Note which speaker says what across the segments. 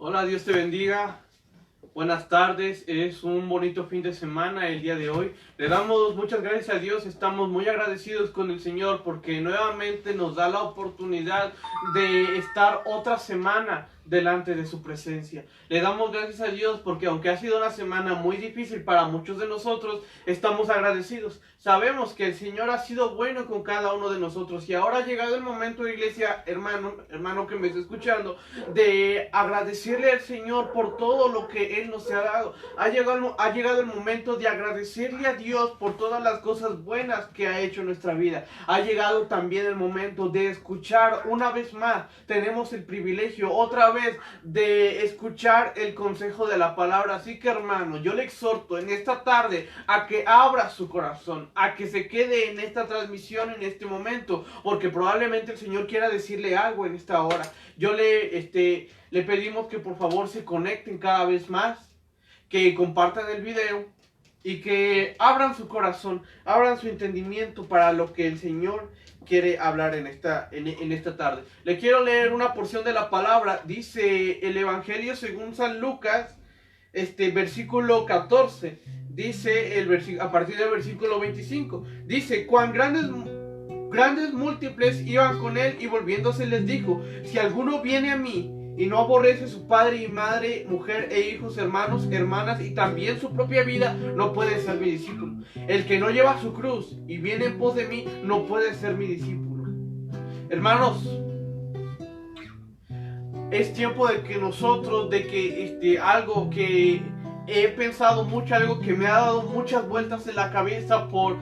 Speaker 1: Hola, Dios te bendiga. Buenas tardes, es un bonito fin de semana el día de hoy. Le damos muchas gracias a Dios, estamos muy agradecidos con el Señor porque nuevamente nos da la oportunidad de estar otra semana delante de su presencia. Le damos gracias a Dios porque aunque ha sido una semana muy difícil para muchos de nosotros, estamos agradecidos. Sabemos que el Señor ha sido bueno con cada uno de nosotros y ahora ha llegado el momento, iglesia, hermano que me está escuchando, de agradecerle al Señor por todo lo que Él nos ha dado. Ha llegado el momento de agradecerle a Dios por todas las cosas buenas que ha hecho en nuestra vida. Ha llegado también el momento de escuchar una vez más. Tenemos el privilegio otra vez de escuchar el consejo de la palabra. Así que, hermano, yo le exhorto en esta tarde a que abra su corazón, a que se quede en esta transmisión en este momento, porque probablemente el Señor quiera decirle algo en esta hora. Le pedimos que por favor se conecten cada vez más, que compartan el video y que abran su corazón, abran su entendimiento para lo que el Señor quiere hablar en esta tarde. Le quiero leer una porción de la palabra. Dice el Evangelio según San Lucas, versículo 14. Dice a partir del versículo 25. Dice: cuán grandes múltiples iban con él, y volviéndose les dijo: si alguno viene a mí y no aborrece su padre y madre, mujer e hijos, hermanos, hermanas y también su propia vida, no puede ser mi discípulo. El que no lleva su cruz y viene en pos de mí, no puede ser mi discípulo. Hermanos, es tiempo de que nosotros, algo que he pensado mucho, algo que me ha dado muchas vueltas en la cabeza por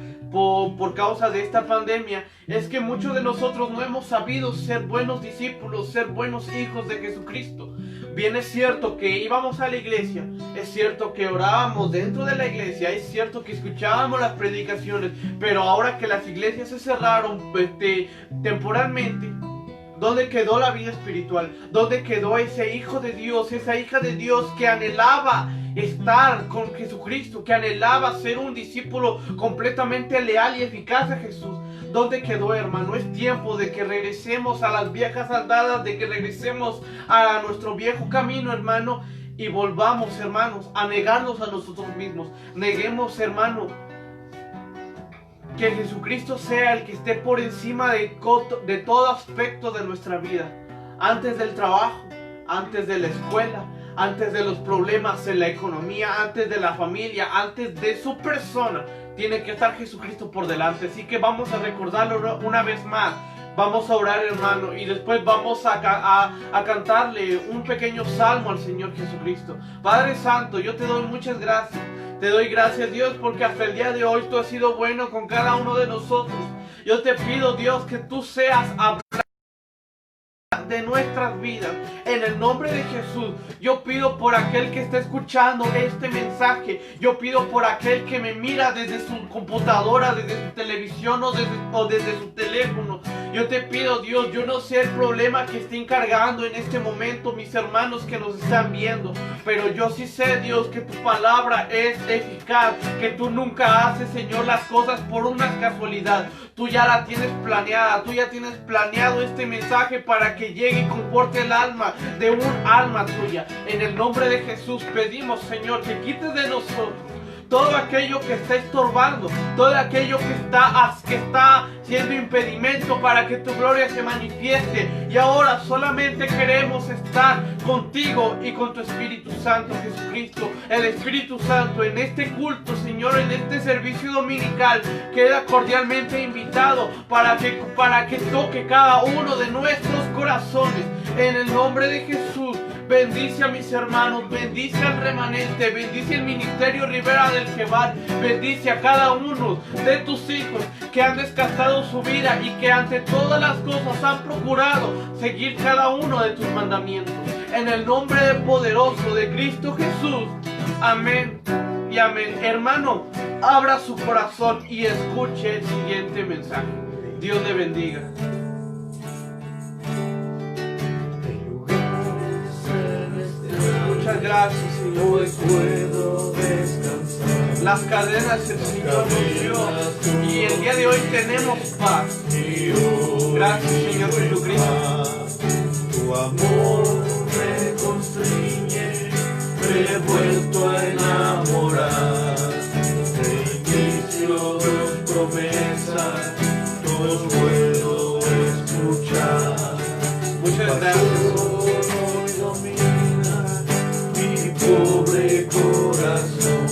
Speaker 1: causa de esta pandemia, es que muchos de nosotros no hemos sabido ser buenos discípulos, ser buenos hijos de Jesucristo. Bien, es cierto que íbamos a la iglesia, es cierto que orábamos dentro de la iglesia, es cierto que escuchábamos las predicaciones, pero ahora que las iglesias se cerraron temporalmente, ¿dónde quedó la vida espiritual? ¿Dónde quedó ese hijo de Dios, esa hija de Dios que anhelaba estar con Jesucristo, que anhelaba ser un discípulo completamente leal y eficaz a Jesús? ¿Dónde quedó, hermano? Es tiempo de que regresemos a las viejas andadas, de que regresemos a nuestro viejo camino, hermano, y volvamos, hermanos, a negarnos a nosotros mismos. Neguemos, hermano, que Jesucristo sea el que esté por encima de todo aspecto de nuestra vida. Antes del trabajo, antes de la escuela, antes de los problemas en la economía, antes de la familia, antes de su persona, tiene que estar Jesucristo por delante. Así que vamos a recordarlo una vez más. Vamos a orar, hermano, y después vamos a cantarle un pequeño salmo al Señor Jesucristo. Padre Santo, yo te doy muchas gracias. Te doy gracias, Dios, porque hasta el día de hoy tú has sido bueno con cada uno de nosotros. Yo te pido, Dios, que tú seas hablando de nuestras vidas. En el nombre de Jesús, yo pido por aquel que está escuchando este mensaje. Yo pido por aquel que me mira desde su computadora, desde su televisión o desde su teléfono. Yo te pido, Dios, yo no sé el problema que estén cargando en este momento mis hermanos que nos están viendo, pero yo sí sé, Dios, que tu palabra es eficaz, que tú nunca haces, Señor, las cosas por una casualidad. Tú ya la tienes planeada, tú ya tienes planeado este mensaje para que llegue y conforte el alma de un alma tuya. En el nombre de Jesús pedimos, Señor, que quites de nosotros todo aquello que está estorbando, todo aquello que está siendo impedimento para que tu gloria se manifieste. Y ahora solamente queremos estar contigo y con tu Espíritu Santo, Jesucristo. El Espíritu Santo en este culto, Señor, en este servicio dominical, queda cordialmente invitado para que toque cada uno de nuestros corazones. En el nombre de Jesús, bendice a mis hermanos, bendice al remanente, bendice el ministerio Rivera del Jehová, bendice a cada uno de tus hijos que han desgastado su vida y que ante todas las cosas han procurado seguir cada uno de tus mandamientos. En el nombre poderoso de Cristo Jesús, amén y amén. Hermano, abra su corazón y escuche el siguiente mensaje. Dios le bendiga. Muchas gracias, Señor.
Speaker 2: Puedo descansar.
Speaker 1: Las cadenas el Señor nos dio y el día de hoy tenemos paz. Gracias, Señor Jesucristo.
Speaker 2: Tu amor me constriñe. me he vuelto a enamorar. Reinicio tus promesas, tus puedo escuchar.
Speaker 1: Muchas gracias.
Speaker 2: Hoy domina mi pobre corazón.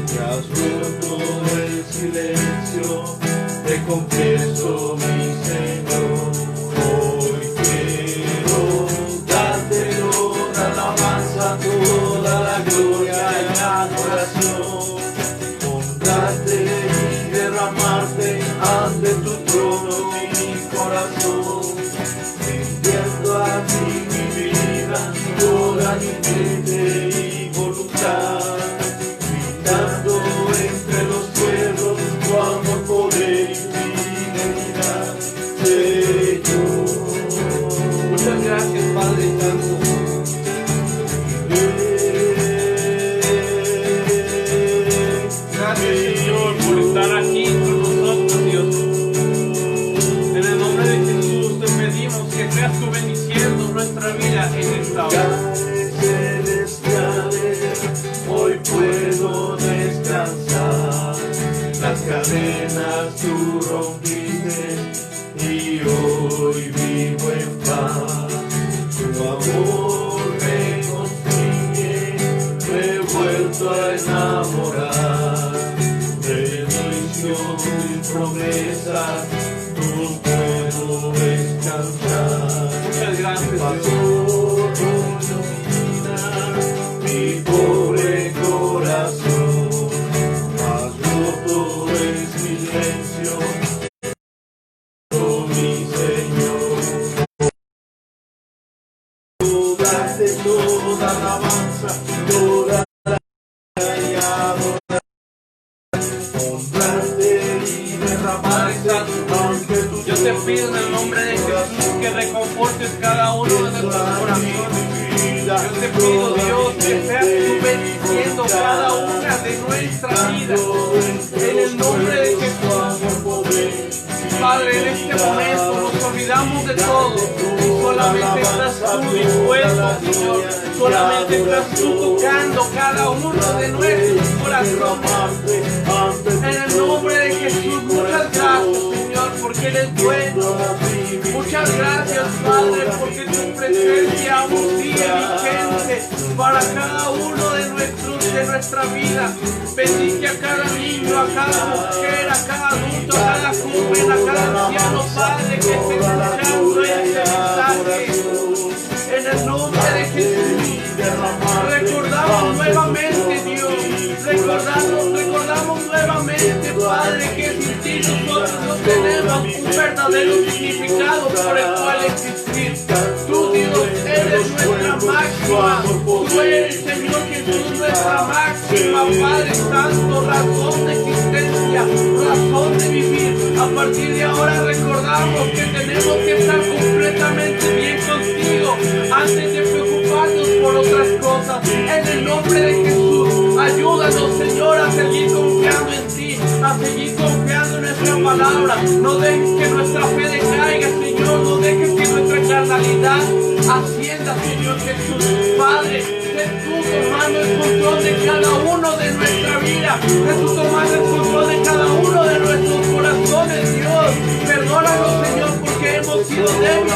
Speaker 2: Me has roto el silencio, te confieso, mi Señor. Hoy quiero darte toda la alabanza, toda la gloria y adoración, honrarte y derramarte ante tu trono mi corazón, rindiendo a ti mi vida, toda mi mente y voluntad, gritando entre los pueblos tu amor, poder y fidelidad, Señor.
Speaker 1: Muchas gracias, Padre Santo. Gracias, Señor, por estar aquí con nosotros, Dios. En el nombre de Jesús te pedimos que seas tú bendiciendo nuestra vida en esta hora.
Speaker 2: Celestiales, hoy puedo descansar. Las cadenas tú rompiste y hoy vivo en paz. Tu amor me consigue, me he vuelto a enamorar. Renuncio tus promesas, tú puedo descansar.
Speaker 1: Muchas gracias,
Speaker 2: Pasó
Speaker 1: Dios.
Speaker 2: mi pobre corazón, has roto el silencio, oh mi Señor. Darte toda alabanza, toda la gloria y adoración, honrarte y derramarte ante tu
Speaker 1: Yo te pido en el nombre de Jesús que reconfortes cada uno de nuestros corazones. Yo te pido, Dios, que seas tú bendiciendo cada una de nuestras vidas. En el nombre de Jesús. Padre, en este momento nos olvidamos de todo y solamente estás tú dispuesto, Señor. Solamente estás tú tocando cada uno de nuestros corazones. En el nombre de Jesús, muchas gracias, Señor, porque eres bueno. Muchas gracias, Padre, porque tu presencia aún sigue vigente para cada uno de nuestra vida. Bendice a cada niño, a cada mujer, a cada adulto, a cada joven, a cada anciano, Padre, que esté escuchando este mensaje. En el nombre de Jesús, recordamos nuevamente, Dios, recordamos nuevamente, Padre, que sin ti nosotros no tenemos un verdadero significado por el cual existir. Tú, Dios, eres nuestra máxima, tú eres, Señor Jesús, nuestra máxima, Padre Santo, razón de existencia, razón de vivir. A partir de ahora recordamos que tenemos que estar completamente bien contigo antes de preocuparnos por otras cosas. En el nombre de Jesús, ayúdanos, Señor, a seguir confiando en ti, a seguir confiando en nuestra palabra. No dejes que nuestra fe decaiga, Señor, no dejes que nuestra carnalidad ascienda, Señor Jesús. Padre, sé tú tomando el control de cada uno de nuestra vida, sé tú tomando el control de cada uno de nuestros corazones, Dios. Perdónanos, Señor, porque hemos sido débiles.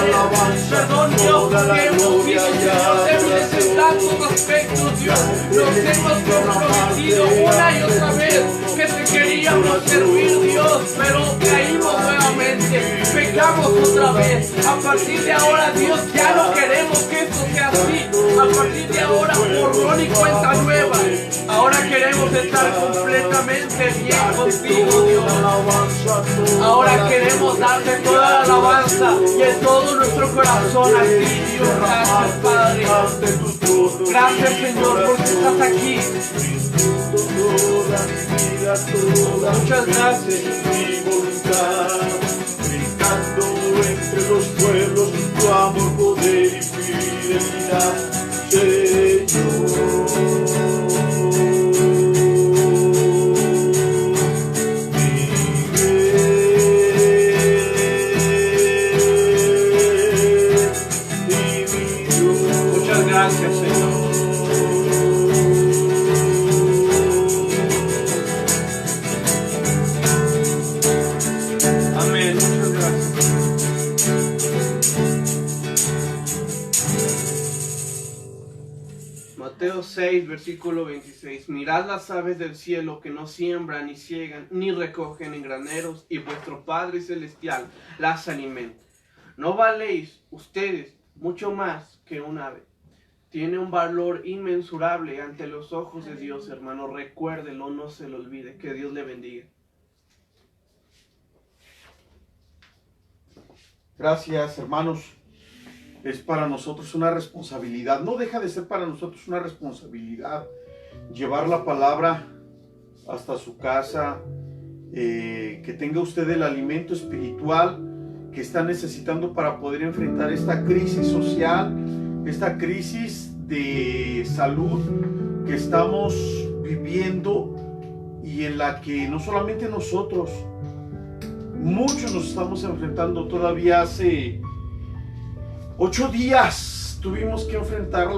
Speaker 1: Perdón, Dios, porque hemos sido, Señor, débiles en tantos aspectos, Dios. Nos hemos comprometido una y otra vez que te queríamos servir, Dios, pero caímos nuevamente, pecamos otra vez. A partir de ahora, Dios, ya no queremos que esto sea así. A partir de ahora, borrón y cuenta nueva. Ahora queremos estar completamente bien contigo, Dios. Ahora queremos darte toda la alabanza y en todo nuestro corazón a ti, Dios. Gracias, Padre. Gracias, Señor, porque estás aquí. Muchas gracias.
Speaker 2: Gritando entre los pueblos tu amor, poder y fidelidad, Señor.
Speaker 1: Muchas gracias, Señor. Mateo 6, versículo 26. Mirad las aves del cielo que no siembran, ni ciegan, ni recogen en graneros, y vuestro Padre Celestial las alimenta. ¿No valéis ustedes mucho más que un ave? Tiene un valor inmensurable ante los ojos de Dios, hermano. Recuérdelo, no se lo olvide. Que Dios le bendiga.
Speaker 3: Gracias, hermanos. Es para nosotros una responsabilidad. No deja de ser para nosotros una responsabilidad llevar la palabra hasta su casa, que tenga usted el alimento espiritual que está necesitando para poder enfrentar esta crisis social, esta crisis de salud que estamos viviendo y en la que no solamente nosotros, muchos nos estamos enfrentando. Todavía hace 8 días tuvimos que enfrentar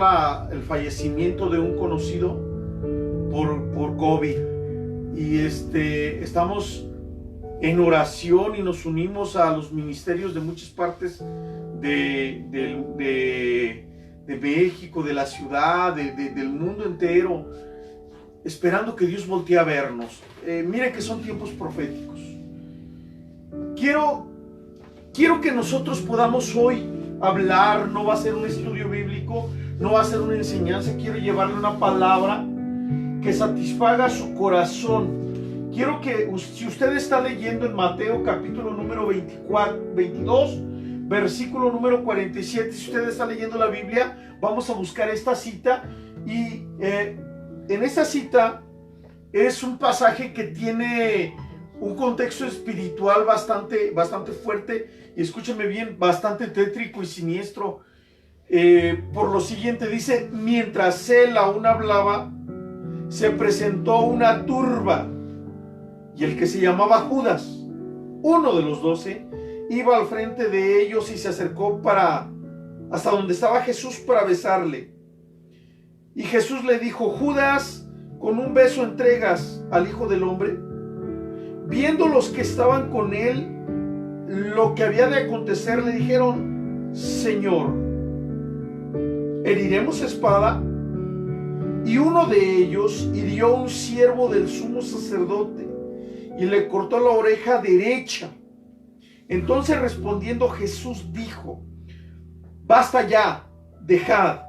Speaker 3: el fallecimiento de un conocido por COVID. Y estamos en oración y nos unimos a los ministerios de muchas partes de México, de la ciudad, del mundo entero, esperando que Dios voltee a vernos. Miren que son tiempos proféticos. Quiero que nosotros podamos hoy hablar. No va a ser un estudio bíblico, no va a ser una enseñanza. Quiero llevarle una palabra que satisfaga su corazón. Quiero que, si usted está leyendo en Mateo capítulo número 22, versículo número 47, si usted está leyendo la Biblia, vamos a buscar esta cita. Y en esta cita es un pasaje que tiene un contexto espiritual bastante fuerte, y escúcheme bien, bastante tétrico y siniestro. Por lo siguiente, dice: mientras él aún hablaba, se presentó una turba, y el que se llamaba Judas, uno de los 12, iba al frente de ellos y se acercó hasta donde estaba Jesús para besarle. Y Jesús le dijo: Judas, ¿con un beso entregas al Hijo del Hombre? Viendo los que estaban con él lo que había de acontecer, le dijeron: Señor, ¿heriremos espada? Y uno de ellos hirió a un siervo del sumo sacerdote y le cortó la oreja derecha. Entonces, respondiendo, Jesús dijo: basta ya, dejad.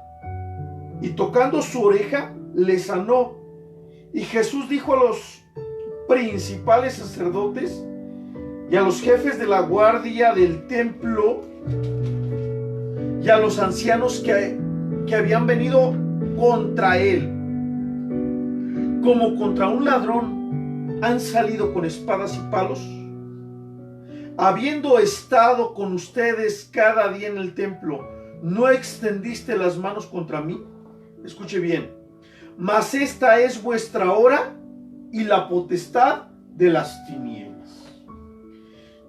Speaker 3: Y tocando su oreja, le sanó. Y Jesús dijo a los principales sacerdotes y a los jefes de la guardia del templo y a los ancianos que habían venido contra él, como contra un ladrón, han salido con espadas y palos. Habiendo estado con ustedes cada día en el templo, ¿no extendiste las manos contra mí? Escuche bien: mas esta es vuestra hora y la potestad de las tinieblas.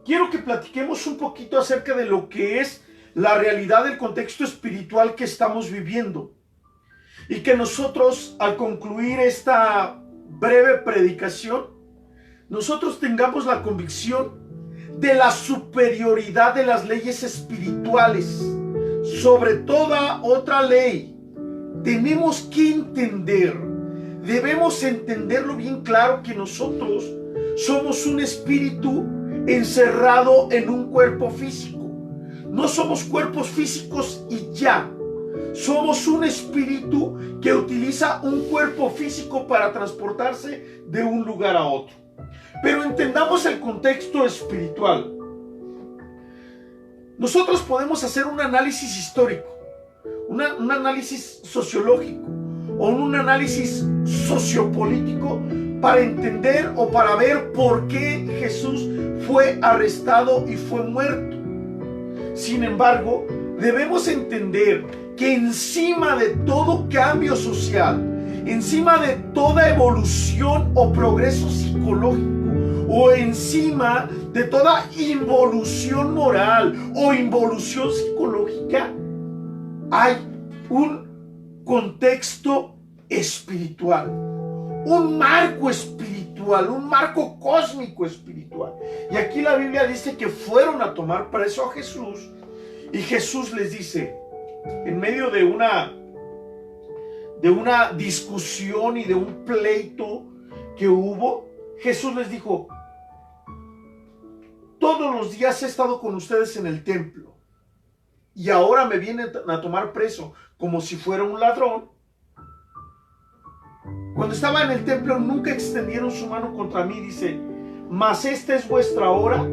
Speaker 3: Quiero que platiquemos un poquito acerca de lo que es la realidad del contexto espiritual que estamos viviendo, y que nosotros, al concluir esta breve predicación, nosotros tengamos la convicción de la superioridad de las leyes espirituales sobre toda otra ley. Tenemos que entender, debemos entenderlo bien claro, que nosotros somos un espíritu encerrado en un cuerpo físico. No somos cuerpos físicos y ya. Somos un espíritu que utiliza un cuerpo físico para transportarse de un lugar a otro. Pero entendamos el contexto espiritual. Nosotros podemos hacer un análisis histórico, un análisis sociológico o un análisis sociopolítico para entender o para ver por qué Jesús fue arrestado y fue muerto. Sin embargo, debemos entender que encima de todo cambio social, encima de toda evolución o progreso psicológico, o encima de toda involución moral o involución psicológica, hay un contexto espiritual, un marco espiritual, un marco cósmico espiritual. Y aquí la Biblia dice que fueron a tomar preso a Jesús, y Jesús les dice, en medio de de una discusión y de un pleito que hubo, Jesús les dijo: todos los días he estado con ustedes en el templo y ahora me vienen a tomar preso como si fuera un ladrón. Cuando estaba en el templo nunca extendieron su mano contra mí, dice, mas esta es vuestra hora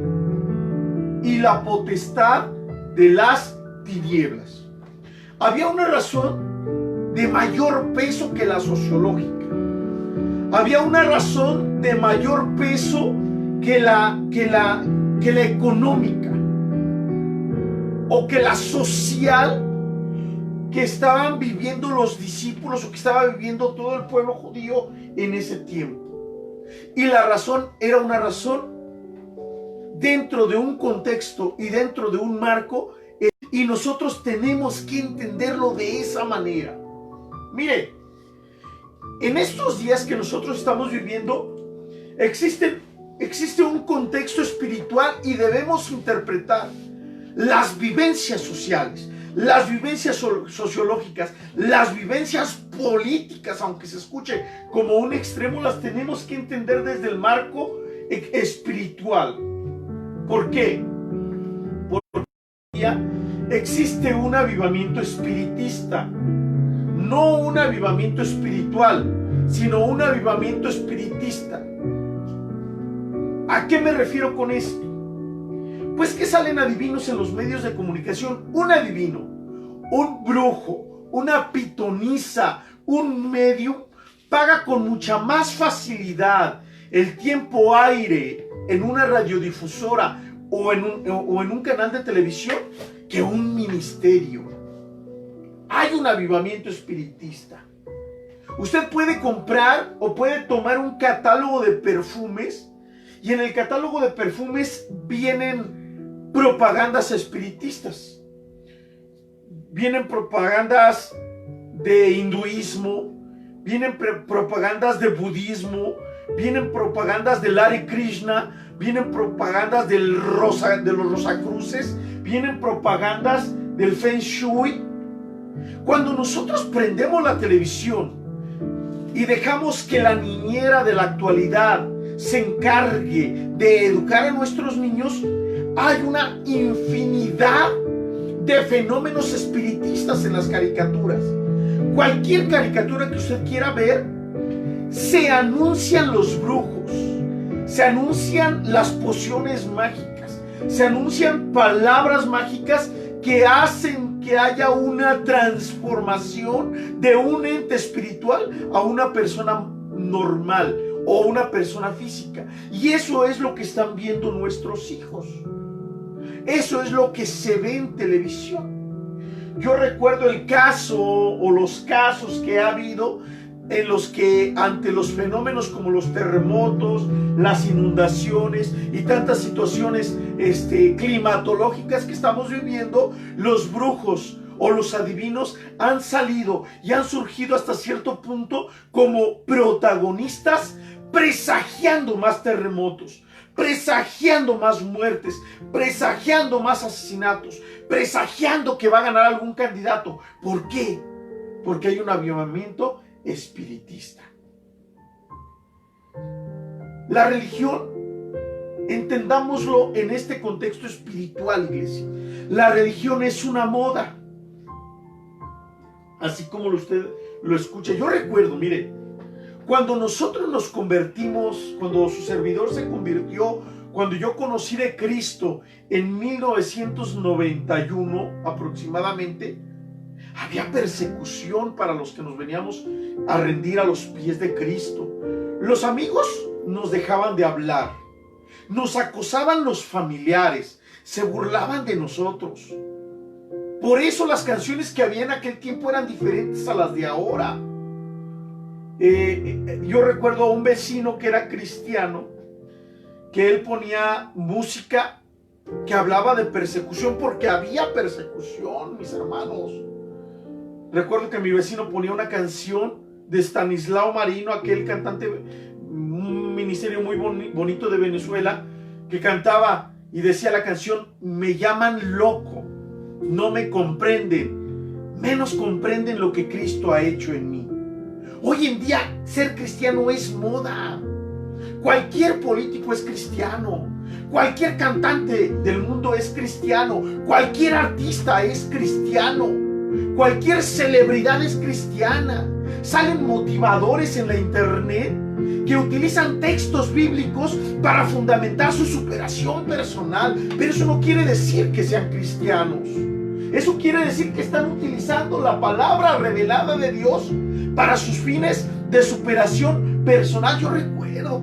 Speaker 3: y la potestad de las tinieblas. Había una razón de mayor peso que la sociológica. Había una razón de mayor peso que la económica o que la social que estaban viviendo los discípulos o que estaba viviendo todo el pueblo judío en ese tiempo. Y la razón era una razón dentro de un contexto y dentro de un marco, y nosotros tenemos que entenderlo de esa manera. Mire, en estos días que nosotros estamos viviendo existe un contexto espiritual y debemos interpretar las vivencias sociales, las vivencias sociológicas, las vivencias políticas, aunque se escuche como un extremo, las tenemos que entender desde el marco espiritual. ¿Por qué? Porque existe un avivamiento espiritista, no un avivamiento espiritual, sino un avivamiento espiritista. ¿A qué me refiero con esto? Pues que salen adivinos en los medios de comunicación. Un adivino, un brujo, una pitonisa, un medium paga con mucha más facilidad el tiempo aire en una radiodifusora o en un canal de televisión que un ministerio. Hay un avivamiento espiritista. Usted puede comprar o puede tomar un catálogo de perfumes y en el catálogo de perfumes vienen propagandas espiritistas. Vienen propagandas de hinduismo, vienen propagandas de budismo, vienen propagandas del Hare Krishna, vienen propagandas de los Rosacruces, vienen propagandas del Feng Shui. Cuando nosotros prendemos la televisión y dejamos que la niñera de la actualidad se encargue de educar a nuestros niños, hay una infinidad de fenómenos espiritistas en las caricaturas. Cualquier caricatura que usted quiera ver, se anuncian los brujos, se anuncian las pociones mágicas, se anuncian palabras mágicas que hacen que haya una transformación de un ente espiritual a una persona normal o una persona física. Y eso es lo que están viendo nuestros hijos. Eso es lo que se ve en televisión. Yo recuerdo el caso o los casos que ha habido en los que ante los fenómenos como los terremotos, las inundaciones y tantas situaciones climatológicas que estamos viviendo, los brujos o los adivinos han salido y han surgido hasta cierto punto como protagonistas, presagiando más terremotos, presagiando más muertes, presagiando más asesinatos, presagiando que va a ganar algún candidato. ¿Por qué? Porque hay un avivamiento espiritista. La religión, entendámoslo en este contexto espiritual, iglesia. La religión es una moda, así como usted lo escucha. Yo recuerdo, mire, cuando nosotros nos convertimos, cuando su servidor se convirtió, cuando yo conocí de Cristo en 1991 aproximadamente, había persecución para los que nos veníamos a rendir a los pies de Cristo. Los amigos nos dejaban de hablar, nos acosaban los familiares, se burlaban de nosotros. Por eso las canciones que había en aquel tiempo eran diferentes a las de ahora. Yo recuerdo a un vecino que era cristiano, que él ponía música que hablaba de persecución, porque había persecución, mis hermanos. Recuerdo que mi vecino ponía una canción de Stanislao Marino, aquel cantante, un ministerio muy bonito de Venezuela, que cantaba y decía la canción: me llaman loco, no me comprenden, menos comprenden lo que Cristo ha hecho en mí. Hoy en día ser cristiano es moda. Cualquier político es cristiano. Cualquier cantante del mundo es cristiano. Cualquier artista es cristiano. Cualquier celebridad es cristiana. Salen motivadores en la internet que utilizan textos bíblicos para fundamentar su superación personal. Pero eso no quiere decir que sean cristianos. Eso quiere decir que están utilizando la palabra revelada de Dios para sus fines de superación personal. Yo recuerdo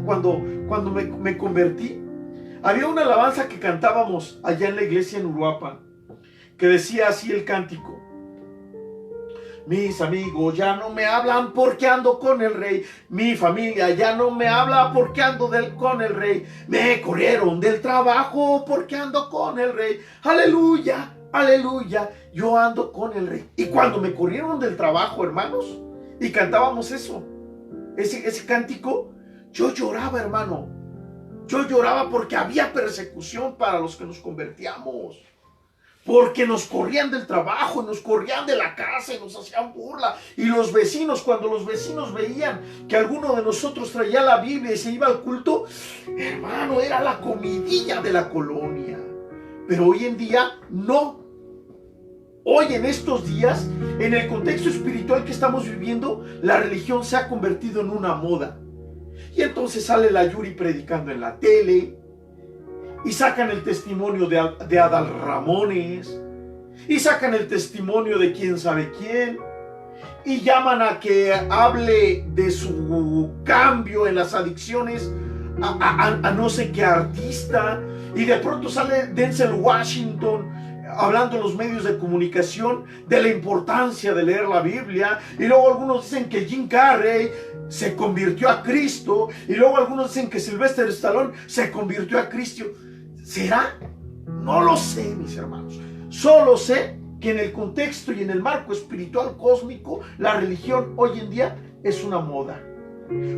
Speaker 3: cuando me convertí, había una alabanza que cantábamos allá en la iglesia en Uruapan, que decía así el cántico: mis amigos ya no me hablan porque ando con el rey. Mi familia ya no me habla porque ando con el rey. Me corrieron del trabajo porque ando con el rey. Aleluya, aleluya, yo ando con el rey. Y cuando me corrieron del trabajo, hermanos, y cantábamos ese cántico, yo lloraba, hermano. Yo lloraba porque había persecución para los que nos convertíamos. Porque nos corrían del trabajo, nos corrían de la casa y nos hacían burla. Y los vecinos, cuando los vecinos veían que alguno de nosotros traía la Biblia y se iba al culto, hermano, era la comidilla de la colonia. Pero hoy en día no. Hoy en estos días, en el contexto espiritual que estamos viviendo, la religión se ha convertido en una moda. Y entonces sale la Yuri predicando en la tele, y sacan el testimonio de Adal Ramones, y sacan el testimonio de quién sabe quién, y llaman a que hable de su cambio en las adicciones a no sé qué artista, y de pronto sale Denzel Washington hablando en los medios de comunicación de la importancia de leer la Biblia, y luego algunos dicen que Jim Carrey se convirtió a Cristo, y luego algunos dicen que Sylvester Stallone se convirtió a Cristo. ¿Será? No lo sé, mis hermanos. Solo sé que en el contexto y en el marco espiritual cósmico, la religión hoy en día es una moda.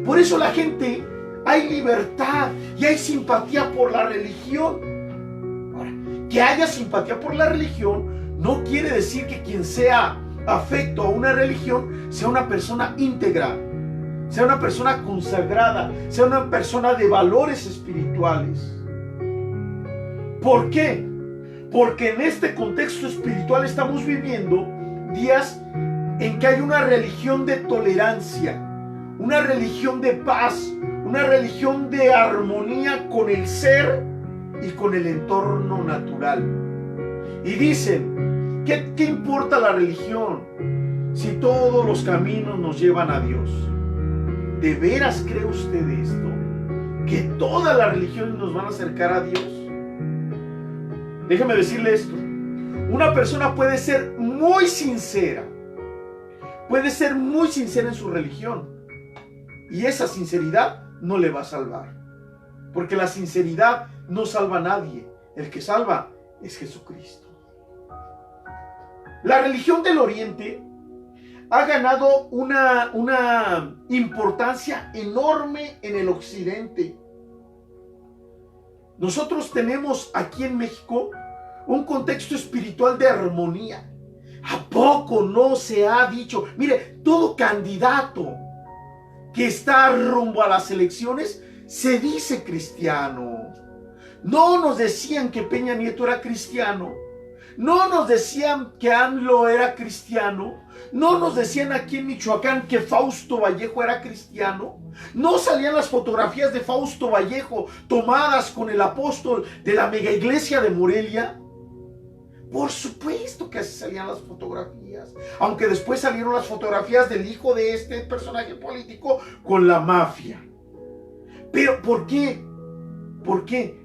Speaker 3: Por eso la gente, hay libertad y hay simpatía por la religión. Ahora, que haya simpatía por la religión no quiere decir que quien sea afecto a una religión sea una persona íntegra, sea una persona consagrada, sea una persona de valores espirituales. ¿Por qué? Porque en este contexto espiritual estamos viviendo días en que hay una religión de tolerancia, una religión de paz, una religión de armonía con el ser y con el entorno natural. Y dicen, ¿qué importa la religión si todos los caminos nos llevan a Dios? ¿De veras cree usted esto? ¿Que todas las religiones nos van a acercar a Dios? Déjeme decirle esto. Una persona puede ser muy sincera. Puede ser muy sincera en su religión. Y esa sinceridad no le va a salvar. Porque la sinceridad no salva a nadie. El que salva es Jesucristo. La religión del Oriente ha ganado una importancia enorme en el Occidente. Nosotros tenemos aquí en México un contexto espiritual de armonía. ¿A poco no se ha dicho? Mire, todo candidato que está rumbo a las elecciones se dice cristiano. No nos decían que Peña Nieto era cristiano. No nos decían que AMLO era cristiano. No nos decían aquí en Michoacán que Fausto Vallejo era cristiano. No salían las fotografías de Fausto Vallejo tomadas con el apóstol de la mega iglesia de Morelia. Por supuesto que así salían las fotografías. Aunque después salieron las fotografías del hijo de este personaje político con la mafia. Pero ¿por qué? ¿Por qué?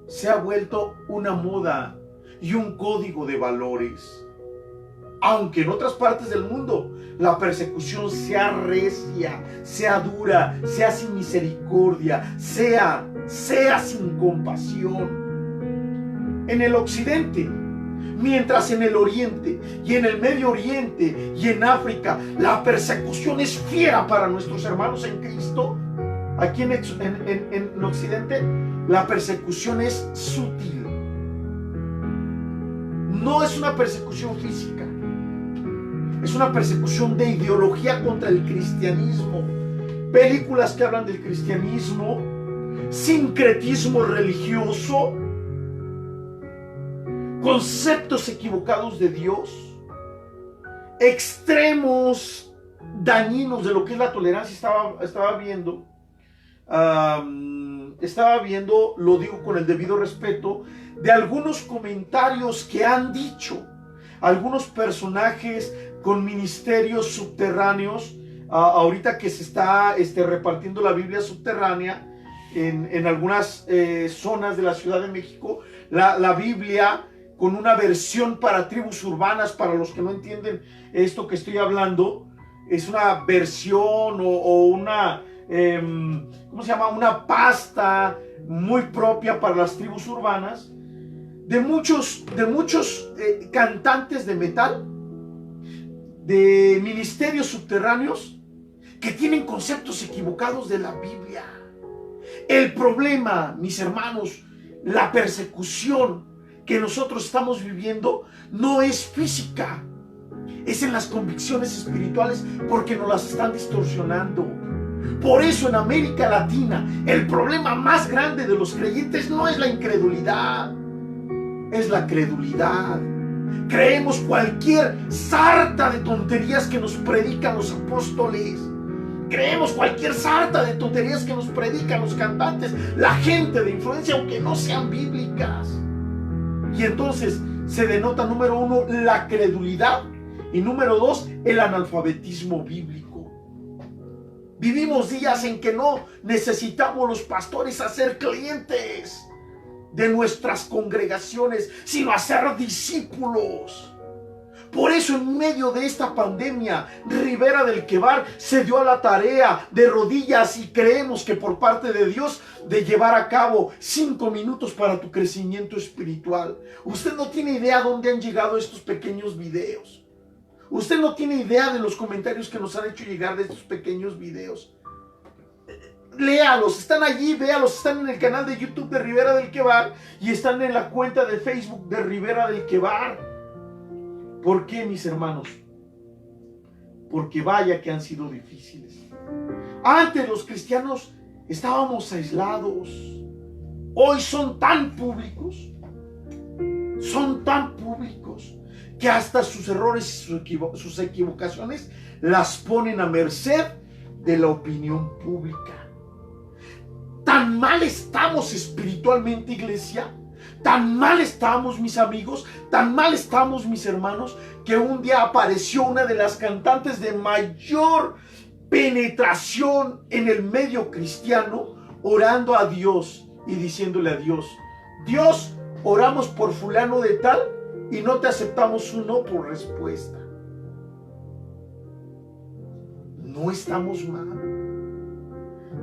Speaker 3: Se ha vuelto una moda y un código de valores. Aunque en otras partes del mundo la persecución sea recia, sea dura, sea sin misericordia, sea sin compasión. En el occidente, mientras en el oriente y en el Medio Oriente y en África la persecución es fiera para nuestros hermanos en Cristo, aquí en occidente la persecución es sutil. No es una persecución física. Es una persecución de ideología contra el cristianismo. Películas que hablan del cristianismo, sincretismo religioso, conceptos equivocados de Dios, extremos dañinos de lo que es la tolerancia. Estaba viendo, lo digo con el debido respeto, de algunos comentarios que han dicho algunos personajes con ministerios subterráneos, ahorita que se está repartiendo la Biblia subterránea en algunas zonas de la Ciudad de México, la Biblia con una versión para tribus urbanas. Para los que no entienden esto que estoy hablando, es una versión o una, ¿cómo se llama? Una pasta muy propia para las tribus urbanas, de muchos cantantes de metal, de ministerios subterráneos que tienen conceptos equivocados de la Biblia. El problema, mis hermanos, la persecución que nosotros estamos viviendo no es física, es en las convicciones espirituales, porque nos las están distorsionando. Por eso en América Latina el problema más grande de los creyentes no es la incredulidad, es la credulidad. Creemos cualquier sarta de tonterías que nos predican los apóstoles. Creemos cualquier sarta de tonterías que nos predican los cantantes, la gente de influencia, aunque no sean bíblicas. Y entonces se denota, número uno, la credulidad, y número dos, el analfabetismo bíblico. Vivimos días en que no necesitamos los pastores hacer clientes de nuestras congregaciones, sino hacer discípulos. Por eso, en medio de esta pandemia, Ribera del Quebar se dio a la tarea de rodillas, y creemos que por parte de Dios, de llevar a cabo 5 minutos para tu crecimiento espiritual. Usted no tiene idea dónde han llegado estos pequeños videos. Usted no tiene idea de los comentarios que nos han hecho llegar de estos pequeños videos. Léalos, están allí, véalos, están en el canal de YouTube de Ribera del Quebar y están en la cuenta de Facebook de Ribera del Quebar. ¿Por qué, mis hermanos? Porque vaya que han sido difíciles. Antes los cristianos estábamos aislados. Hoy son tan públicos, que hasta sus errores y sus equivocaciones las ponen a merced de la opinión pública. Tan mal estamos espiritualmente, iglesia, tan mal estamos, mis amigos, tan mal estamos, mis hermanos, que un día apareció una de las cantantes de mayor penetración en el medio cristiano, orando a Dios y diciéndole a Dios: Dios, oramos por fulano de tal y no te aceptamos un no por respuesta. No estamos mal.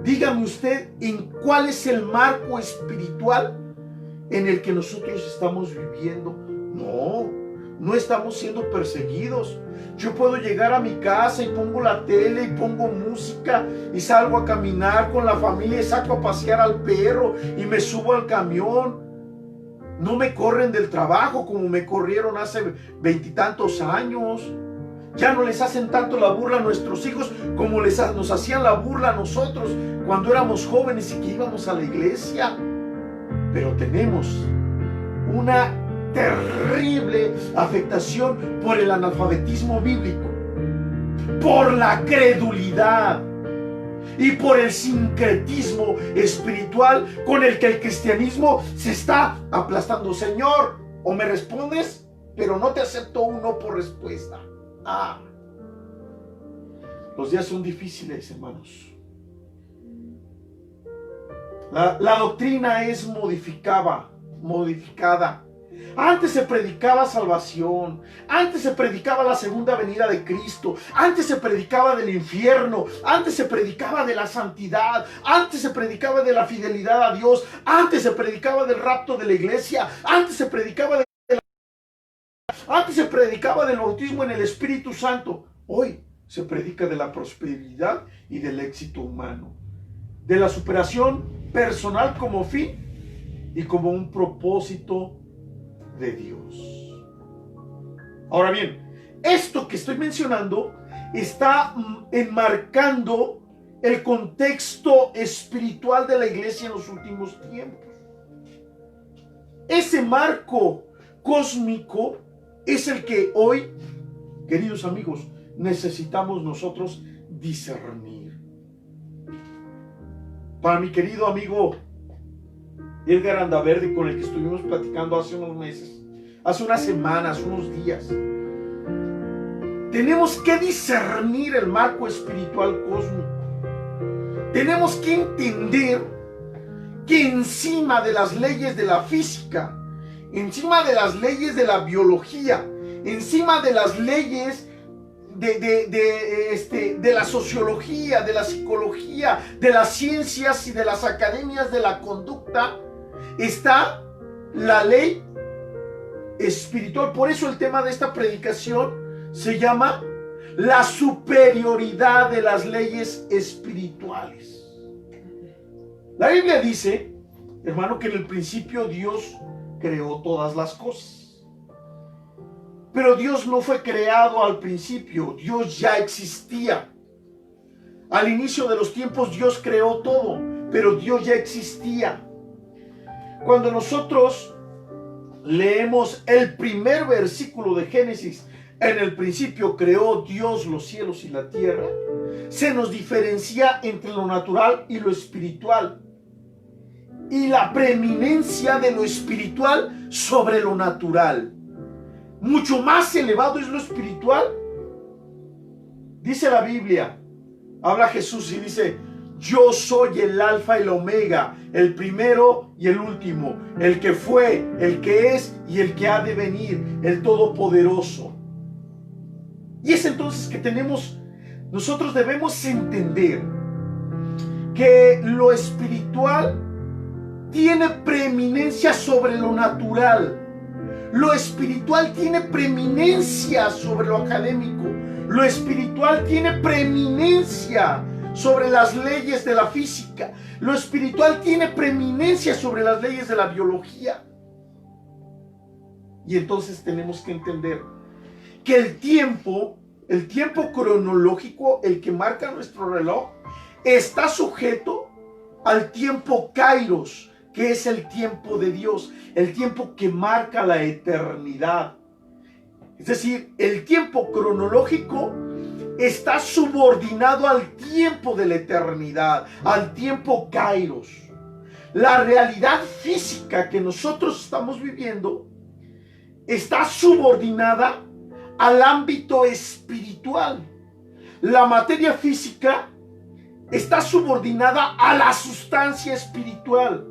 Speaker 3: Dígame usted, ¿en cuál es el marco espiritual en el que nosotros estamos viviendo? No estamos siendo perseguidos. Yo puedo llegar a mi casa y pongo la tele y pongo música y salgo a caminar con la familia y saco a pasear al perro y me subo al camión. No me corren del trabajo como me corrieron hace 20 y tantos años. Ya no les hacen tanto la burla a nuestros hijos como nos hacían la burla a nosotros cuando éramos jóvenes y que íbamos a la iglesia. Pero tenemos una terrible afectación por el analfabetismo bíblico, por la credulidad y por el sincretismo espiritual con el que el cristianismo se está aplastando. Señor, o me respondes, pero no te acepto un no por respuesta. Los días son difíciles, hermanos. La doctrina es modificada. Antes se predicaba salvación, antes se predicaba la segunda venida de Cristo, antes se predicaba del infierno, antes se predicaba de la santidad, antes se predicaba de la fidelidad a Dios, antes se predicaba del rapto de la iglesia, antes se predicaba del bautismo en el Espíritu Santo. Hoy se predica de la prosperidad y del éxito humano, de la superación personal como fin y como un propósito de Dios. Ahora bien, esto que estoy mencionando está enmarcando el contexto espiritual de la iglesia en los últimos tiempos. Ese marco cósmico es el que hoy, queridos amigos, necesitamos nosotros discernir. Para mi querido amigo Edgar Andaverde, con el que estuvimos platicando hace unos meses, hace unas semanas, unos días, tenemos que discernir el marco espiritual cósmico. Tenemos que entender que encima de las leyes de la física, encima de las leyes de la biología, encima de las leyes de la sociología, de la psicología, de las ciencias y de las academias de la conducta, está la ley espiritual. Por eso el tema de esta predicación se llama la superioridad de las leyes espirituales. La Biblia dice, hermano, que en el principio Dios creó todas las cosas. Pero Dios no fue creado al principio, Dios ya existía. Al inicio de los tiempos Dios creó todo, pero Dios ya existía. Cuando nosotros leemos el primer versículo de Génesis, en el principio creó Dios los cielos y la tierra, se nos diferencia entre lo natural y lo espiritual. Y la preeminencia de lo espiritual sobre lo natural. Mucho más elevado es lo espiritual. Dice la Biblia, habla Jesús y dice: yo soy el alfa y la omega, el primero y el último, el que fue, el que es y el que ha de venir, el todopoderoso. Y es entonces que nosotros debemos entender que lo espiritual tiene preeminencia sobre lo natural. Lo espiritual tiene preeminencia sobre lo académico. Lo espiritual tiene preeminencia sobre las leyes de la física. Lo espiritual tiene preeminencia sobre las leyes de la biología. Y entonces tenemos que entender que el tiempo cronológico, el que marca nuestro reloj, está sujeto al tiempo kairos, que es el tiempo de Dios, el tiempo que marca la eternidad. Es decir, el tiempo cronológico está subordinado al tiempo de la eternidad, al tiempo kairos. La realidad física que nosotros estamos viviendo está subordinada al ámbito espiritual. La materia física está subordinada a la sustancia espiritual.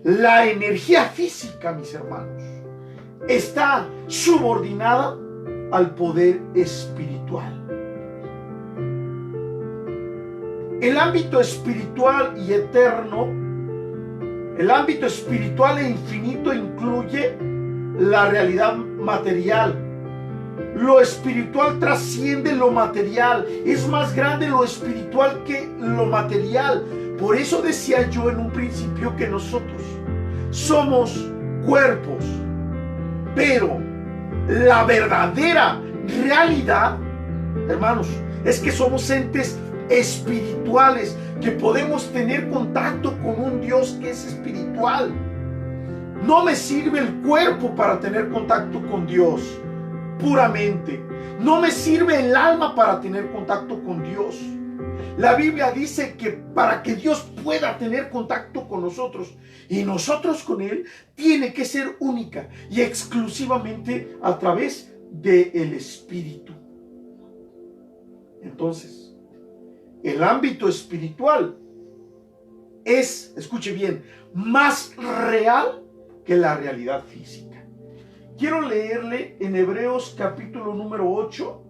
Speaker 3: La energía física, mis hermanos, está subordinada al poder espiritual. El ámbito espiritual y eterno, el ámbito espiritual e infinito incluye la realidad material. Lo espiritual trasciende lo material. Es más grande lo espiritual que lo material. Por eso decía yo en un principio que nosotros somos cuerpos, pero la verdadera realidad, hermanos, es que somos entes espirituales, que podemos tener contacto con un Dios que es espiritual. No me sirve el cuerpo para tener contacto con Dios puramente. No me sirve el alma para tener contacto con Dios. La Biblia dice que para que Dios pueda tener contacto con nosotros y nosotros con Él, tiene que ser única y exclusivamente a través del Espíritu. Entonces, el ámbito espiritual es, escuche bien, más real que la realidad física. Quiero leerle en Hebreos capítulo número 8.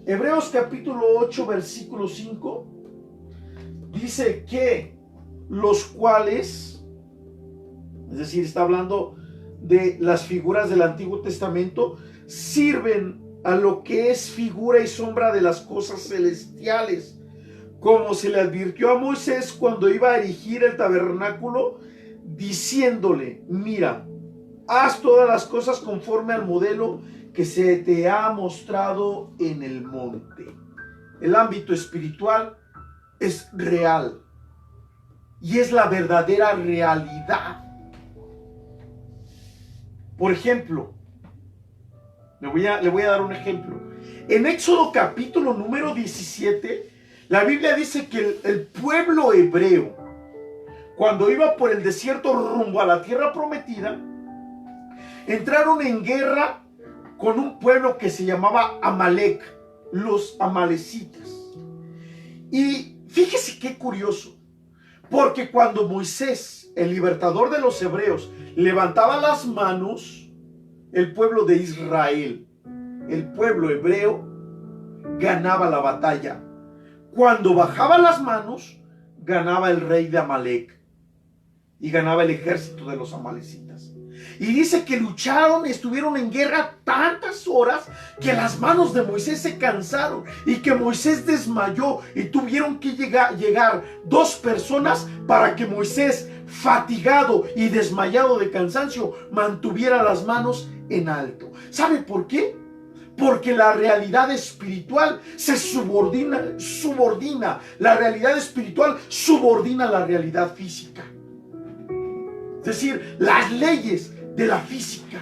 Speaker 3: Hebreos capítulo 8, versículo 5. Dice que los cuales, es decir, está hablando de las figuras del Antiguo Testamento, sirven a lo que es figura y sombra de las cosas celestiales, como se le advirtió a Moisés cuando iba a erigir el tabernáculo, diciéndole: mira, haz todas las cosas conforme al modelo que se te ha mostrado en el monte. El ámbito espiritual es real y es la verdadera realidad. Por ejemplo, le voy a dar un ejemplo. En Éxodo capítulo número 17, la Biblia dice que el pueblo hebreo, cuando iba por el desierto rumbo a la tierra prometida, entraron en guerra con un pueblo que se llamaba Amalek, los amalecitas. Y fíjese qué curioso, porque cuando Moisés, el libertador de los hebreos, levantaba las manos, el pueblo de Israel, el pueblo hebreo, ganaba la batalla. Cuando bajaba las manos, ganaba el rey de Amalek y ganaba el ejército de los amalecitas. Y dice que lucharon, estuvieron en guerra tantas horas que las manos de Moisés se cansaron y que Moisés desmayó y tuvieron que llegar dos personas para que Moisés, fatigado y desmayado de cansancio, mantuviera las manos en alto. ¿Sabe por qué? Porque la realidad espiritual se subordina. La realidad espiritual subordina la realidad física. Es decir, las leyes de la física,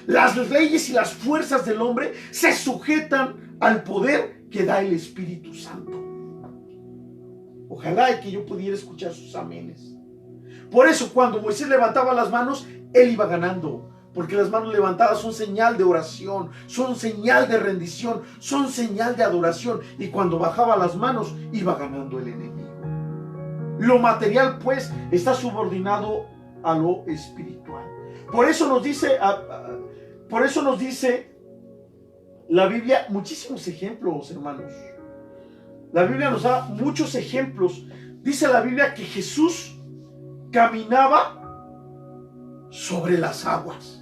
Speaker 3: las leyes y las fuerzas del hombre se sujetan al poder que da el Espíritu Santo. Ojalá que yo pudiera escuchar sus amenes. Por eso cuando Moisés levantaba las manos, él iba ganando. Porque las manos levantadas son señal de oración, son señal de rendición, son señal de adoración. Y cuando bajaba las manos, iba ganando el enemigo. Lo material, pues, está subordinado a lo espiritual. Por eso nos dice la Biblia muchísimos ejemplos, hermanos. La Biblia nos da muchos ejemplos. Dice la Biblia que Jesús caminaba sobre las aguas.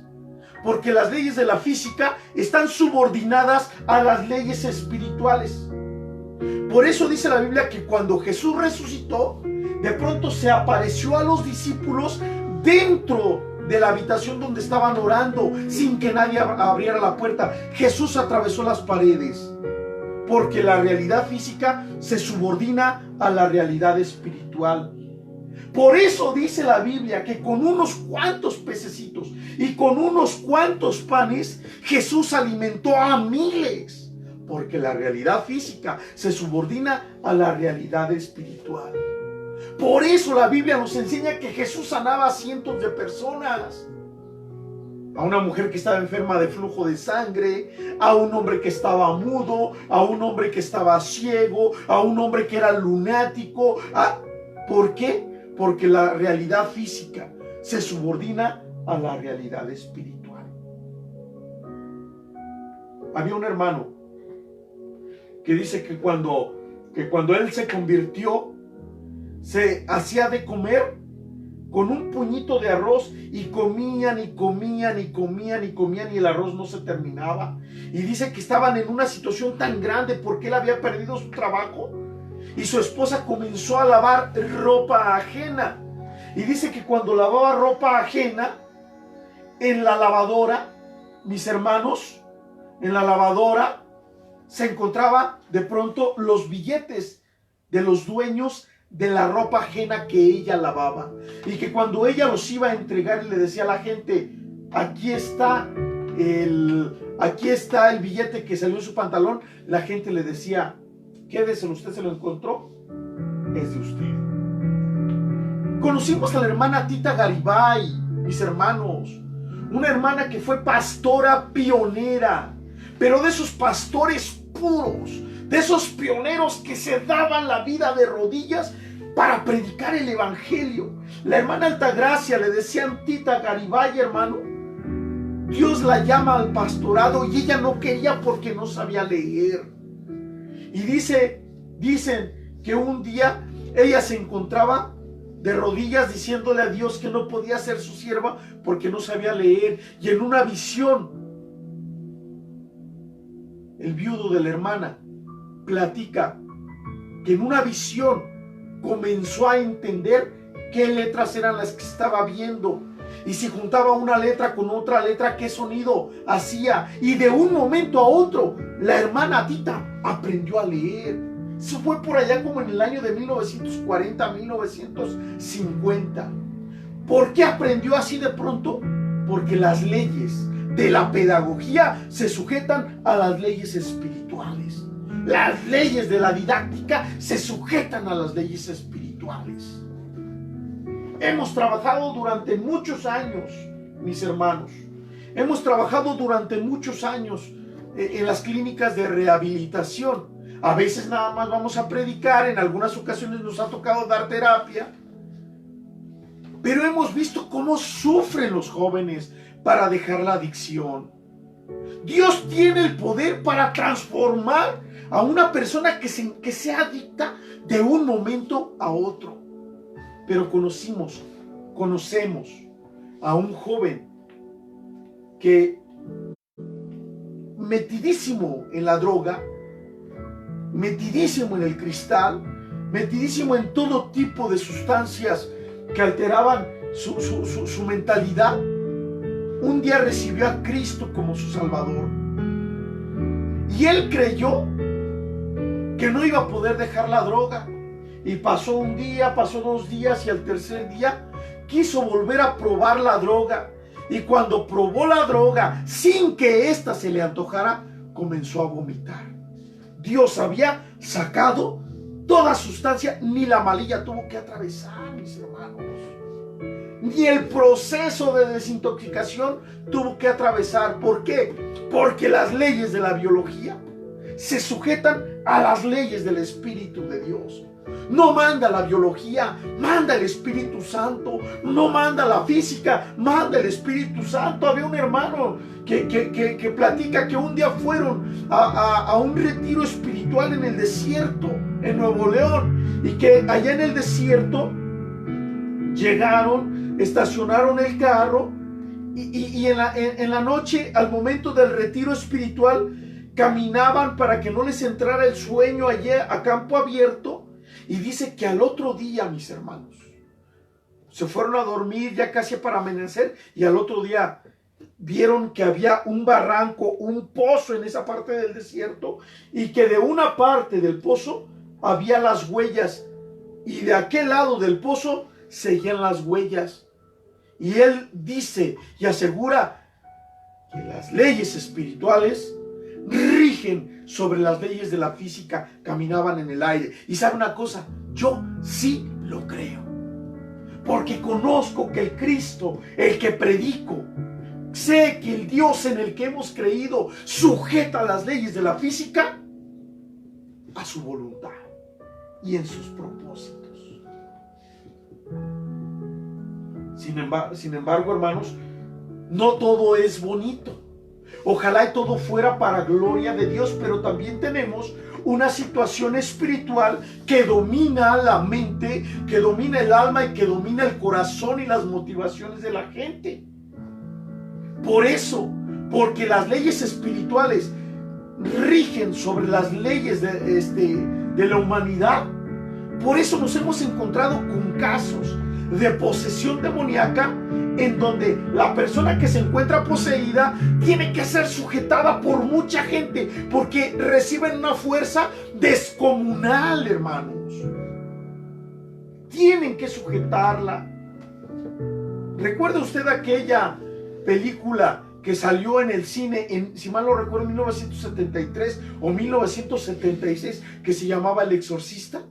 Speaker 3: Porque las leyes de la física están subordinadas a las leyes espirituales. Por eso dice la Biblia que cuando Jesús resucitó, de pronto se apareció a los discípulos dentro de la habitación donde estaban orando, sin que nadie abriera la puerta. Jesús atravesó las paredes, porque la realidad física se subordina a la realidad espiritual. Por eso dice la Biblia que con unos cuantos pececitos y con unos cuantos panes Jesús alimentó a miles, porque la realidad física se subordina a la realidad espiritual. Por eso la Biblia nos enseña que Jesús sanaba a cientos de personas. A una mujer que estaba enferma de flujo de sangre, a un hombre que estaba mudo, a un hombre que estaba ciego, a un hombre que era lunático. ¿Por qué? Porque la realidad física se subordina a la realidad espiritual. Había un hermano que dice que cuando él se convirtió, se hacía de comer con un puñito de arroz y comían y comían y comían y comían y el arroz no se terminaba. Y dice que estaban en una situación tan grande porque él había perdido su trabajo y su esposa comenzó a lavar ropa ajena. Y dice que cuando lavaba ropa ajena, en la lavadora, mis hermanos, en la lavadora se encontraba de pronto los billetes de los dueños de la ropa ajena que ella lavaba. Y que cuando ella los iba a entregar y le decía a la gente, aquí está el billete que salió en su pantalón, la gente le decía, quédeselo, usted se lo encontró, es de usted. Conocimos a la hermana Tita Garibay, mis hermanos, una hermana que fue pastora pionera, pero de esos pastores puros, de esos pioneros que se daban la vida de rodillas para predicar el evangelio. La hermana Altagracia, le decían Tita Garibay, hermano, Dios la llama al pastorado y ella no quería porque no sabía leer. Y dicen que un día ella se encontraba de rodillas diciéndole a Dios que no podía ser su sierva porque no sabía leer. Y en una visión, el viudo de la hermana platica que en una visión comenzó a entender qué letras eran las que estaba viendo. Y si juntaba una letra con otra letra, ¿qué sonido hacía? Y de un momento a otro, la hermana Tita aprendió a leer. Se fue por allá como en el año de 1940, 1950. ¿Por qué aprendió así de pronto? Porque las leyes de la pedagogía se sujetan a las leyes espirituales. Las leyes de la didáctica se sujetan a las leyes espirituales. Hemos trabajado durante muchos años, mis hermanos. Hemos trabajado durante muchos años en las clínicas de rehabilitación. A veces nada más vamos a predicar, en algunas ocasiones nos ha tocado dar terapia. Pero hemos visto cómo sufren los jóvenes para dejar la adicción. Dios tiene el poder para transformar a una persona que sea adicta de un momento a otro. Pero conocemos a un joven que, metidísimo en la droga, metidísimo en el cristal, metidísimo en todo tipo de sustancias que alteraban su mentalidad, un día recibió a Cristo como su Salvador. Y él creyó que no iba a poder dejar la droga. Y pasó un día, pasó 2 días, y al tercer día quiso volver a probar la droga. Y cuando probó la droga, sin que ésta se le antojara, comenzó a vomitar. Dios había sacado toda sustancia, ni la malilla tuvo que atravesar, mis hermanos. Ni el proceso de desintoxicación tuvo que atravesar. ¿Por qué? Porque las leyes de la biología se sujetan a las leyes del Espíritu de Dios. No manda la biología, manda el Espíritu Santo. No manda la física, manda el Espíritu Santo. Había un hermano que platica que un día fueron a un retiro espiritual en el desierto, en Nuevo León, y que allá en el desierto llegaron, estacionaron el carro, y en la noche, al momento del retiro espiritual, caminaban para que no les entrara el sueño allá a campo abierto. Y dice que al otro día, mis hermanos, se fueron a dormir ya casi para amanecer, y al otro día vieron que había un barranco, un pozo en esa parte del desierto, y que de una parte del pozo había las huellas, y de aquel lado del pozo seguían las huellas. Y él dice y asegura que las leyes espirituales rigen sobre las leyes de la física, caminaban en el aire. Y sabe una cosa, yo sí lo creo, porque conozco que el Cristo, el que predico, sé que el Dios en el que hemos creído sujeta las leyes de la física a su voluntad y en sus propósitos. Sin embargo, hermanos, no todo es bonito. Ojalá y todo fuera para gloria de Dios, pero también tenemos una situación espiritual que domina la mente, que domina el alma y que domina el corazón y las motivaciones de la gente. Por eso, porque las leyes espirituales rigen sobre las leyes de la humanidad, por eso nos hemos encontrado con casos de posesión demoníaca, en donde la persona que se encuentra poseída tiene que ser sujetada por mucha gente, porque reciben una fuerza descomunal, hermanos. Tienen que sujetarla. ¿Recuerda usted aquella película que salió en el cine, si mal no recuerdo, en 1973 o 1976, que se llamaba El Exorcista?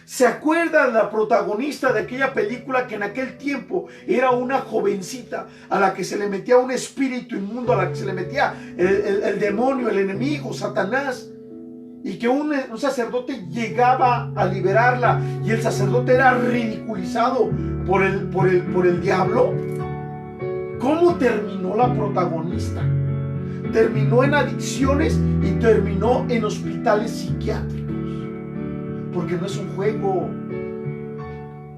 Speaker 3: ¿Se acuerda la protagonista de aquella película, que en aquel tiempo era una jovencita a la que se le metía un espíritu inmundo, a la que se le metía el demonio, el enemigo, Satanás, y que un sacerdote llegaba a liberarla y el sacerdote era ridiculizado por el diablo? ¿Cómo terminó la protagonista? Terminó en adicciones y terminó en hospitales psiquiátricos. Porque no es un juego.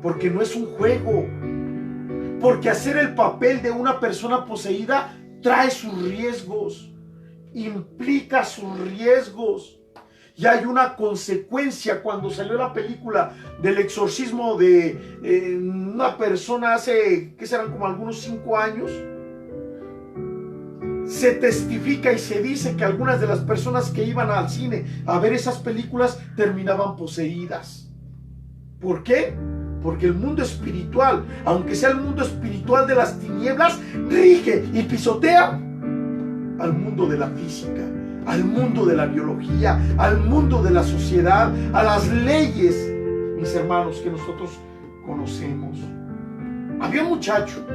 Speaker 3: Porque no es un juego. Porque hacer el papel de una persona poseída trae sus riesgos. Implica sus riesgos. y hay una consecuencia. Cuando salió la película del exorcismo de una persona hace, ¿qué serán? Como algunos 5 años, se testifica y se dice que algunas de las personas que iban al cine a ver esas películas terminaban poseídas. ¿Por qué? Porque el mundo espiritual, aunque sea el mundo espiritual de las tinieblas, rige y pisotea al mundo de la física, al mundo de la biología, al mundo de la sociedad, a las leyes, mis hermanos, que nosotros conocemos. Había un muchacho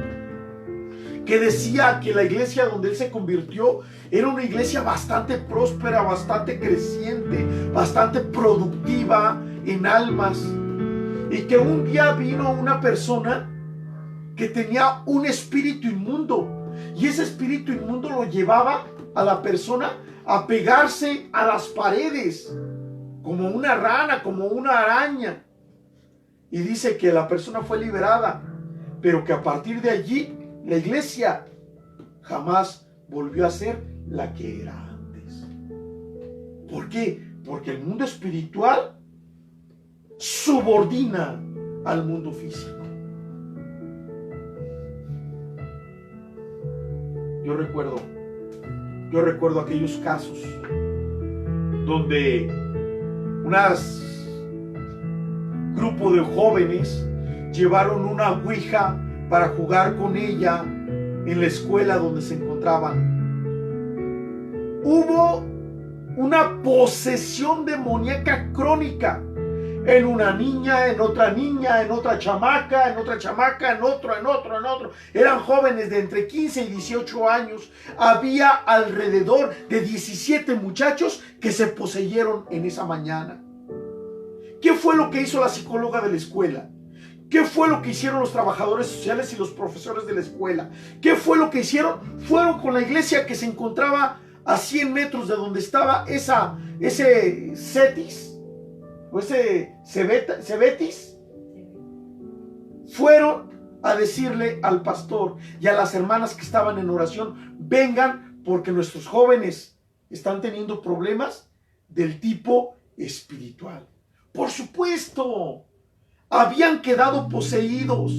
Speaker 3: que decía que la iglesia donde él se convirtió era una iglesia bastante próspera, bastante creciente, bastante productiva en almas, y que un día vino una persona que tenía un espíritu inmundo, y ese espíritu inmundo lo llevaba a la persona a pegarse a las paredes como una rana, como una araña, y dice que la persona fue liberada, pero que a partir de allí la iglesia jamás volvió a ser la que era antes. ¿Por qué? Porque el mundo espiritual subordina al mundo físico. Yo recuerdo aquellos casos donde un grupo de jóvenes llevaron una ouija para jugar con ella en la escuela donde se encontraban. Hubo una posesión demoníaca crónica en una niña, en otra chamaca, en otra chamaca, en otro. Eran jóvenes de entre 15 y 18 años. Había alrededor de 17 muchachos que se poseyeron en esa mañana. ¿Qué fue lo que hizo la psicóloga de la escuela? ¿Qué fue lo que hicieron los trabajadores sociales y los profesores de la escuela? ¿Qué fue lo que hicieron? Fueron con la iglesia que se encontraba a 100 metros de donde estaba ese cetis, o ese cebetis. Fueron a decirle al pastor y a las hermanas que estaban en oración: vengan, porque nuestros jóvenes están teniendo problemas del tipo espiritual. Por supuesto, habían quedado poseídos.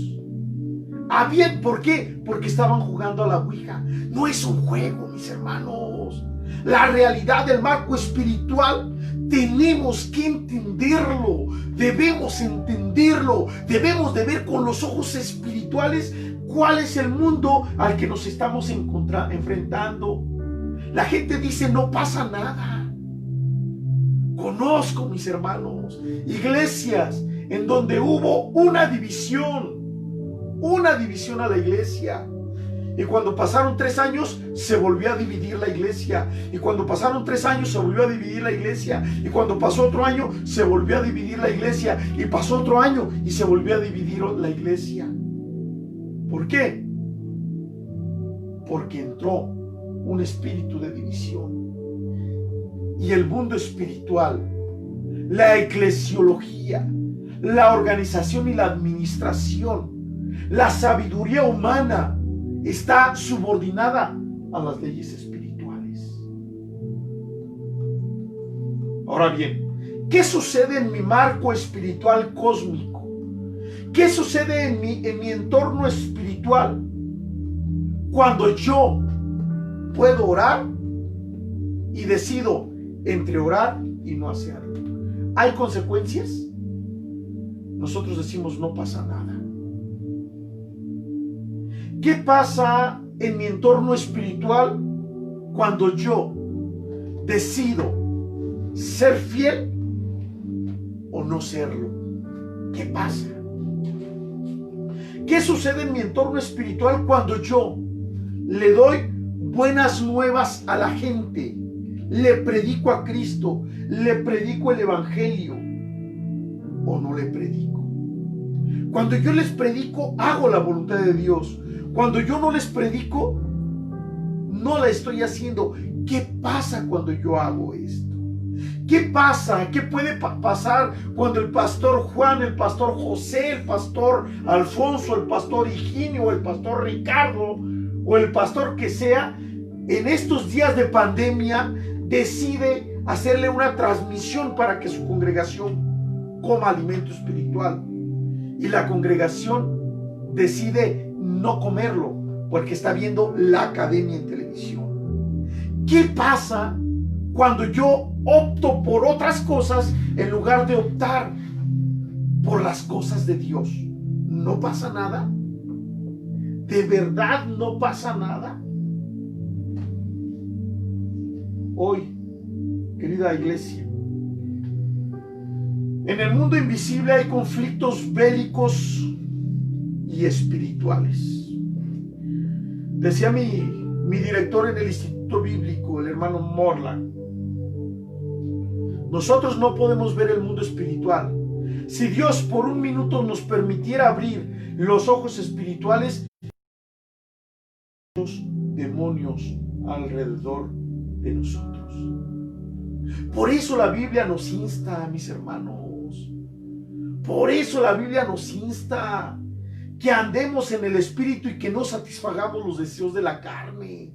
Speaker 3: ¿Por qué? Porque estaban jugando a la ouija. No es un juego, mis hermanos. La realidad del marco espiritual tenemos que entenderlo. Debemos entenderlo. Debemos de ver con los ojos espirituales cuál es el mundo al que nos estamos enfrentando. La gente dice: no pasa nada. Conozco, mis hermanos, iglesias en donde hubo una división a la iglesia. Y cuando pasaron 3 años, se volvió a dividir la iglesia. Y cuando pasaron 3 años, se volvió a dividir la iglesia. Y cuando pasó otro año, se volvió a dividir la iglesia. Y pasó otro año y se volvió a dividir la iglesia. ¿Por qué? Porque entró un espíritu de división. Y el mundo espiritual, la eclesiología, la organización y la administración, la sabiduría humana está subordinada a las leyes espirituales. Ahora bien, ¿qué sucede en mi marco espiritual cósmico? ¿Qué sucede en mi entorno espiritual cuando yo puedo orar y decido entre orar y no hacerlo? ¿Hay consecuencias? Nosotros decimos: no pasa nada. ¿Qué pasa en mi entorno espiritual cuando yo decido ser fiel o no serlo? ¿Qué pasa? ¿Qué sucede en mi entorno espiritual cuando yo le doy buenas nuevas a la gente? Le predico a Cristo, le predico el evangelio o no le predico. Cuando yo les predico, hago la voluntad de Dios. Cuando yo no les predico, no la estoy haciendo. ¿Qué pasa cuando yo hago esto? ¿Qué pasa? ¿Qué puede pasar cuando el pastor Juan, el pastor José, el pastor Alfonso, el pastor Higinio, el pastor Ricardo o el pastor que sea, en estos días de pandemia, decide hacerle una transmisión para que su congregación coma alimento espiritual. Y la congregación decide no comerlo porque está viendo la academia en televisión. ¿Qué pasa cuando yo opto por otras cosas en lugar de optar por las cosas de Dios? ¿No pasa nada? ¿De verdad no pasa nada? Hoy, querida iglesia, en el mundo invisible hay conflictos bélicos y espirituales. Decía mi director en el Instituto Bíblico, el hermano Morland, nosotros no podemos ver el mundo espiritual. Si Dios por un minuto nos permitiera abrir los ojos espirituales, los demonios alrededor de nosotros. Por eso la Biblia nos insta, mis hermanos. Por eso la Biblia nos insta que andemos en el Espíritu y que no satisfagamos los deseos de la carne.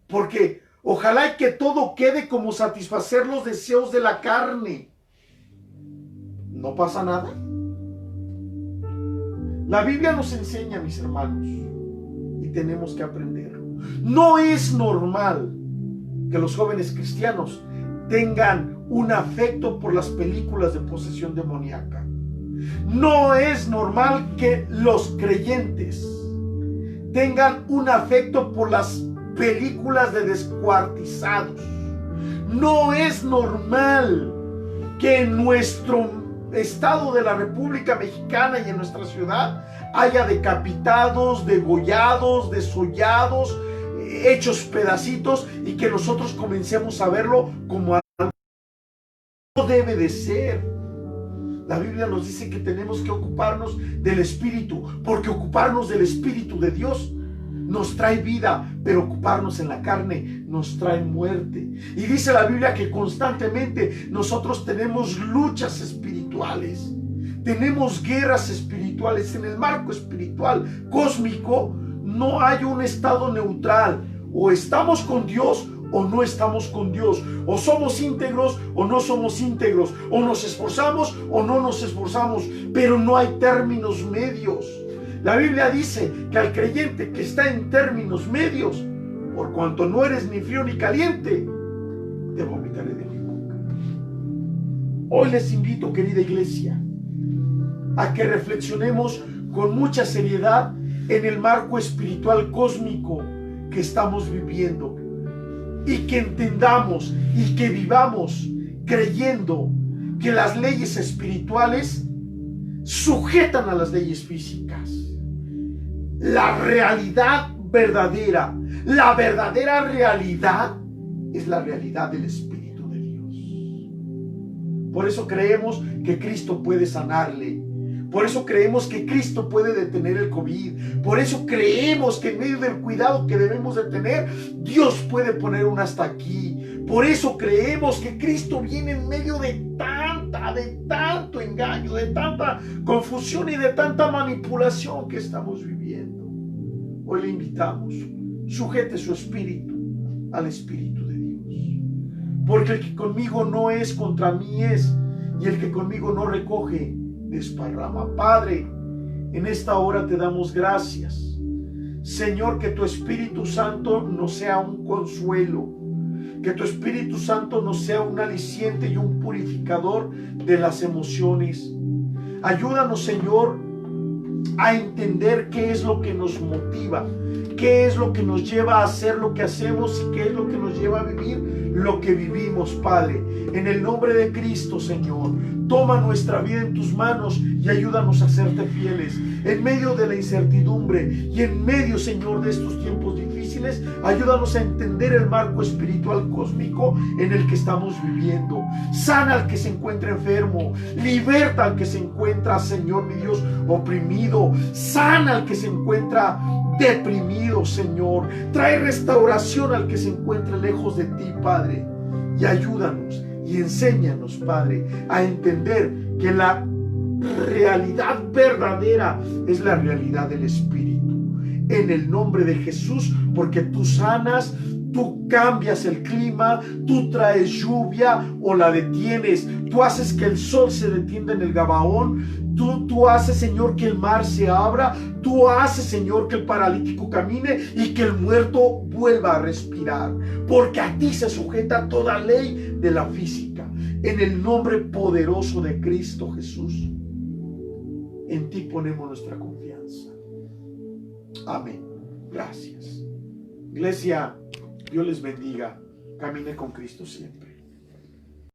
Speaker 3: Porque ojalá y que todo quede como satisfacer los deseos de la carne. ¿No pasa nada? La Biblia nos enseña, mis hermanos, y tenemos que aprenderlo. No es normal que los jóvenes cristianos tengan un afecto por las películas de posesión demoníaca. No es normal que los creyentes tengan un afecto por las películas de descuartizados. No es normal que en nuestro estado de la República Mexicana y en nuestra ciudad haya decapitados, degollados, desollados, hechos pedacitos, y que nosotros comencemos a verlo como algo que no debe de ser. La Biblia nos dice que tenemos que ocuparnos del Espíritu, porque ocuparnos del Espíritu de Dios nos trae vida, pero ocuparnos en la carne nos trae muerte. Y dice la Biblia que constantemente nosotros tenemos luchas espirituales, tenemos guerras espirituales. En el marco espiritual cósmico no hay un estado neutral. O estamos con Dios o no estamos con Dios. O somos íntegros o no somos íntegros. O nos esforzamos o no nos esforzamos. Pero no hay términos medios. La Biblia dice que al creyente que está en términos medios, por cuanto no eres ni frío ni caliente, te vomitaré de mi boca. Hoy les invito, querida iglesia, a que reflexionemos con mucha seriedad en el marco espiritual cósmico que estamos viviendo, y que entendamos y que vivamos creyendo que las leyes espirituales sujetan a las leyes físicas. La realidad verdadera, la verdadera realidad es la realidad del Espíritu de Dios. Por eso creemos que Cristo puede sanarle. Por eso creemos que Cristo puede detener el COVID. Por eso creemos que en medio del cuidado que debemos de tener, Dios puede poner un hasta aquí. Por eso creemos que Cristo viene en medio de tanto engaño, de tanta confusión y de tanta manipulación que estamos viviendo. Hoy le invitamos, sujete su espíritu al Espíritu de Dios. Porque el que conmigo no es, contra mí es. Y el que conmigo no recoge, desparrama. Padre, en esta hora te damos gracias. Señor, que tu Espíritu Santo nos sea un consuelo, que tu Espíritu Santo nos sea un aliciente y un purificador de las emociones. Ayúdanos, Señor, a entender qué es lo que nos motiva, qué es lo que nos lleva a hacer lo que hacemos y qué es lo que nos lleva a vivir lo que vivimos, Padre. En el nombre de Cristo, Señor, toma nuestra vida en tus manos y ayúdanos a serte fieles. En medio de la incertidumbre y en medio, Señor, de estos tiempos difíciles, ayúdanos a entender el marco espiritual cósmico en el que estamos viviendo. Sana al que se encuentra enfermo, liberta al que se encuentra, Señor mi Dios, oprimido. Sana al que se encuentra deprimido, Señor. Trae restauración al que se encuentre lejos de ti, Padre. Y ayúdanos y enséñanos, Padre, a entender que la realidad verdadera es la realidad del Espíritu. En el nombre de Jesús, porque tú sanas, Tú cambias el clima, tú traes lluvia o la detienes. Tú haces que el sol se detenga en el Gabaón. Tú haces, Señor, que el mar se abra. Tú haces, Señor, que el paralítico camine y que el muerto vuelva a respirar. Porque a ti se sujeta toda ley de la física. En el nombre poderoso de Cristo Jesús, en ti ponemos nuestra confianza. Amén. Gracias. Iglesia, Dios les bendiga. Camine con Cristo siempre.